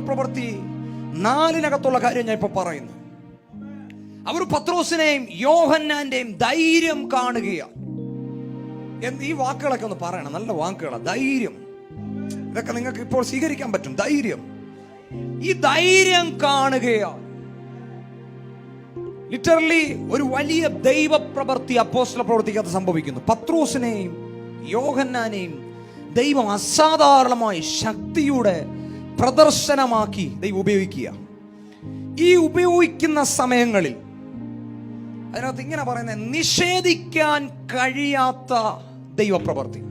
പ്രവൃത്തി 4 കാര്യം ഞാൻ ഇപ്പൊ പറയുന്നു. അവർ പത്രോസിനെയും യോഹന്നാന്റെയും ധൈര്യം കാണുകയാണ്. ഈ വാക്കുകളൊക്കെ ഒന്ന് പറയണം, നല്ല വാക്കുകളാണ്. ധൈര്യം, ഇതൊക്കെ നിങ്ങൾക്ക് ഇപ്പോൾ സ്വീകരിക്കാൻ പറ്റും. ധൈര്യം, ഈ ധൈര്യം കാണുകയാണ്. ലിറ്ററലി ഒരു വലിയ ദൈവപ്രവൃത്തി അപ്പോസ്തല പ്രവൃത്തിക്കകത്ത് സംഭവിക്കുന്നു. പത്രോസിനെയും യോഹന്നാനെയും ദൈവം അസാധാരണമായി ശക്തിയുടെ പ്രദർശനമാക്കി ദൈവം ഉപയോഗിക്കുക. ഈ ഉപയോഗിക്കുന്ന സമയങ്ങളിൽ അതിനകത്ത് ഇങ്ങനെ പറയുന്നത്, നിഷേധിക്കാൻ കഴിയാത്ത ദൈവപ്രവൃത്തി.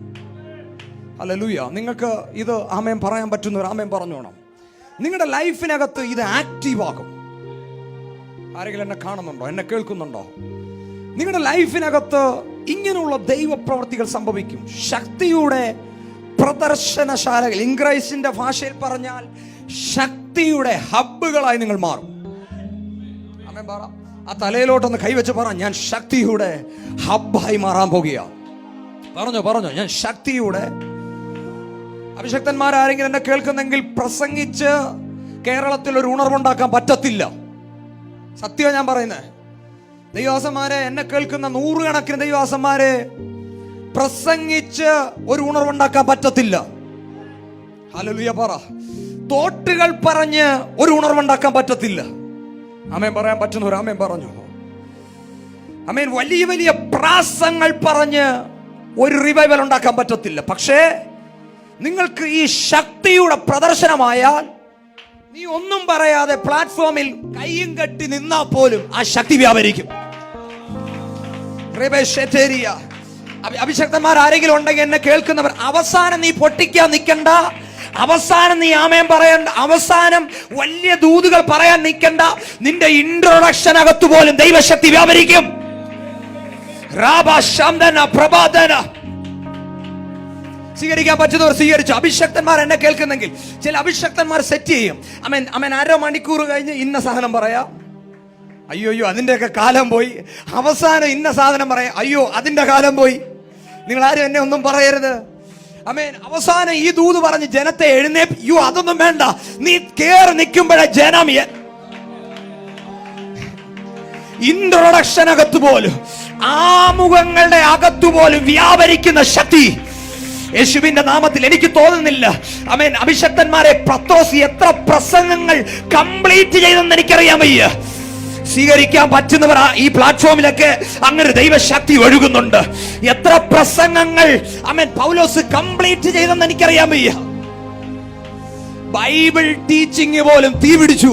ഹല്ലേലൂയ. നിങ്ങൾക്ക് ഇത് ആമേൻ പറയാൻ പറ്റുന്നവർ ആമേൻ പറഞ്ഞോണം. നിങ്ങളുടെ ലൈഫിനകത്ത് ഇത് ആക്റ്റീവ് ആകും. ആരെങ്കിലും എന്നെ കാണുന്നുണ്ടോ, എന്നെ കേൾക്കുന്നുണ്ടോ? നിങ്ങളുടെ ലൈഫിനകത്ത് ഇങ്ങനെയുള്ള ദൈവപ്രവൃത്തികൾ സംഭവിക്കും. ശക്തിയുടെ പ്രദർശനശാലകൾ, ഇംഗ്ലീഷിന്റെ ഭാഷയിൽ പറഞ്ഞാൽ ശക്തിയുടെ ഹബ്ബുകളായി നിങ്ങൾ മാറും. ആമേൻ പറ. ആ തലയിലോട്ടൊന്ന് കൈവച്ച് പറ, ഞാൻ ശക്തിയുടെ ഹബ്ബായി മാറാൻ പോകുകയാണ്. പറഞ്ഞോ, ഞാൻ ശക്തിയുടെ. അഭിഷക്തന്മാരാരെങ്കിലും എന്നെ കേൾക്കുന്നെങ്കിൽ പ്രസംഗിച്ച് കേരളത്തിൽ ഒരു ഉണർവുണ്ടാക്കാൻ പറ്റത്തില്ല. സത്യം ഞാൻ പറയുന്നത്. ദൈവദാസന്മാരെ, എന്നെ കേൾക്കുന്ന 100 കണക്കിന് ദൈവദാസന്മാരെ, പ്രസംഗിച്ച് ഒരു ഉണർവുണ്ടാക്കാൻ പറ്റത്തില്ല. ഹല്ലേലൂയ പറ. തോട്ടുകൾ പറഞ്ഞ് ഒരു ഉണർവുണ്ടാക്കാൻ പറ്റത്തില്ല. ആമേൻ പറയാൻ പറ്റുന്നവർ ആമേൻ പറഞ്ഞു. ആമേൻ. വലിയ വലിയ പ്രാസങ്ങൾ പറഞ്ഞ് ഒരു റിവൈവൽ ഉണ്ടാക്കാൻ പറ്റത്തില്ല. പക്ഷേ നിങ്ങൾക്ക് ഈ ശക്തിയുടെ പ്രദർശനമായാൽ, നീ ഒന്നും പറയാതെ പ്ലാറ്റ്ഫോമിൽ കൈയും കെട്ടി നിന്നാ പോലും ആ ശക്തി വ്യാപരിക്കും. അഭിഷക്തന്മാർ ആരെങ്കിലും ഉണ്ടെങ്കിൽ എന്നെ കേൾക്കുന്നവർ, അവസാനം നീ പൊട്ടിക്കാൻ നിൽക്കണ്ട. അവസാനം നീ ആമേൻ പറയണ്ട. അവസാനം വലിയ ദൂതുകൾ പറയാൻ നിൽക്കണ്ട. നിന്റെ ഇൻട്രൊഡക്ഷൻ അകത്ത് പോലും ദൈവശക്തി വ്യാപരിക്കും. സ്വീകരിക്കാൻ പറ്റുന്നവർ സ്വീകരിച്ചു. അഭിഷക്തന്മാർ എന്നെ കേൾക്കുന്നെങ്കിൽ, ചില അഭിഷക്തന്മാർ സെറ്റ് ചെയ്യും. അമേൻ 1/2 മണിക്കൂർ കഴിഞ്ഞ് ഇന്ന സാധനം പറയാം. അയ്യോ അതിൻ്റെയൊക്കെ കാലം പോയി. അവസാനം ഇന്ന സാധനം പറയാം. അയ്യോ അതിൻ്റെ കാലം പോയി. നിങ്ങൾ ആരും എന്നെ ഒന്നും പറയരുത്. അമേൻ. അവസാനം ഈ ദൂത് പറഞ്ഞ് ജനത്തെ എഴുന്നേൽപ്പിക്കോ, അതൊന്നും വേണ്ട. നീ കേറി നിൽക്കുമ്പോഴേ ജനം ഇൻട്രൊഡക്ഷൻ അകത്ത് പോലും, ആമുഖങ്ങളുടെ അകത്തുപോലും വ്യാപരിക്കുന്ന ശക്തി യേശുവിന്റെ നാമത്തിൽ. എനിക്ക് തോന്നുന്നില്ല അമേൻ അഭിഷക്തന്മാരെ പത്രോസ് എത്ര പ്രസംഗങ്ങൾ കംപ്ലീറ്റ് ചെയ്തെന്ന് എനിക്കറിയാൻ വയ്യ. സ്വീകരിക്കാൻ പറ്റുന്നവർ ഈ പ്ലാറ്റ്ഫോമിലൊക്കെ അങ്ങനെ ദൈവശക്തി ഒഴുകുന്നുണ്ട്. എത്ര പ്രസംഗങ്ങൾ അമേൻ പൗലോസ് കംപ്ലീറ്റ് ചെയ്തെന്ന് എനിക്കറിയാൻ വയ്യ. ബൈബിൾ ടീച്ചിങ് പോലും തീ പിടിച്ചു.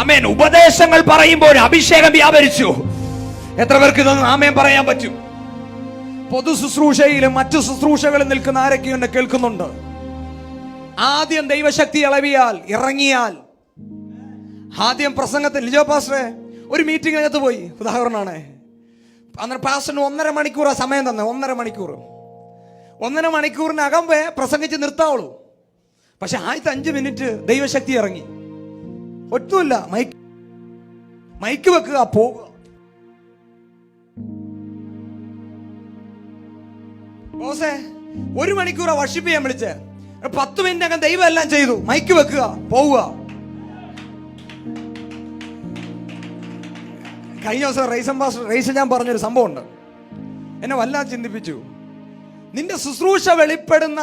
അമേൻ. ഉപദേശങ്ങൾ പറയുമ്പോൾ അഭിഷേകം വ്യാപരിച്ചു. എത്ര പേർക്ക് ഇതൊന്നും ആമേൻ പറയാൻ പറ്റും? പൊതു ശുശ്രൂഷയിലും മറ്റു ശുശ്രൂഷകളിൽ നിൽക്കുന്ന ആരൊക്കെയും എന്നെ കേൾക്കുന്നുണ്ട്. ആദ്യം ദൈവശക്തി ഇറങ്ങിയാൽ ആദ്യം പ്രസംഗത്തിൽ ലിജോ പാസ്റ്ററെ ഒരു മീറ്റിംഗിനകത്ത് പോയി, ഉദാഹരണമാണ്. അന്നേരം പാസ്റ്ററിന് 1.5 മണിക്കൂറാ സമയം തന്നെ. 1.5 മണിക്കൂറിനകം പ്രസംഗിച്ച് നിർത്താവുള്ളൂ. പക്ഷെ ആദ്യത്തെ 5 മിനിറ്റ് ദൈവശക്തി ഇറങ്ങി. ഒട്ടുമില്ല, മൈക്ക് വെക്കുക, പോവുക. ബോസേ 1 മണിക്കൂറാ വർഷിപ്പ് ചെയ്യാൻ വിളിച്ച്, 10 മിനിറ്റ് ദൈവം എല്ലാം ചെയ്തു. മൈക്ക് വെക്കുക, പോവുക. കഴിഞ്ഞ ദിവസം റൈസൻ ഞാൻ പറഞ്ഞൊരു സംഭവം ഉണ്ട്, എന്നെ വല്ലാതെ ചിന്തിപ്പിച്ചു. നിന്റെ ശുശ്രൂഷ വെളിപ്പെടുന്ന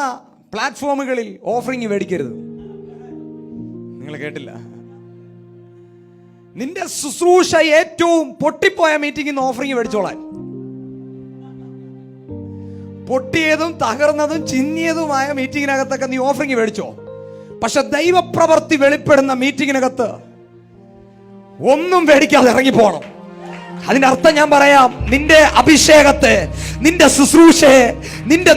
പ്ലാറ്റ്ഫോമുകളിൽ ഓഫറിംഗ് മേടിക്കരുത്. നിങ്ങൾ കേട്ടില്ല? നിന്റെ ശുശ്രൂഷ ഏറ്റവും പൊട്ടിപ്പോയ മീറ്റിംഗിൽ നിന്ന് ഓഫറിംഗ് മേടിച്ചോളാൻ. പൊട്ടിയതും തകർന്നതും ചിന്നിയതുമായ മീറ്റിങ്ങിനകത്തൊക്കെ നീ ഓഫറിംഗ് മേടിച്ചോ. പക്ഷെ ദൈവപ്രവൃത്തി വെളിപ്പെടുന്ന മീറ്റിങ്ങിനകത്ത് ഒന്നും മേടിക്കാതെ ഇറങ്ങിപ്പോണം. അതിന്റെ അർത്ഥം ഞാൻ പറയാം. നിന്റെ അഭിഷേകത്തെ, നിന്റെ ശുശ്രൂഷയെ, നിന്റെ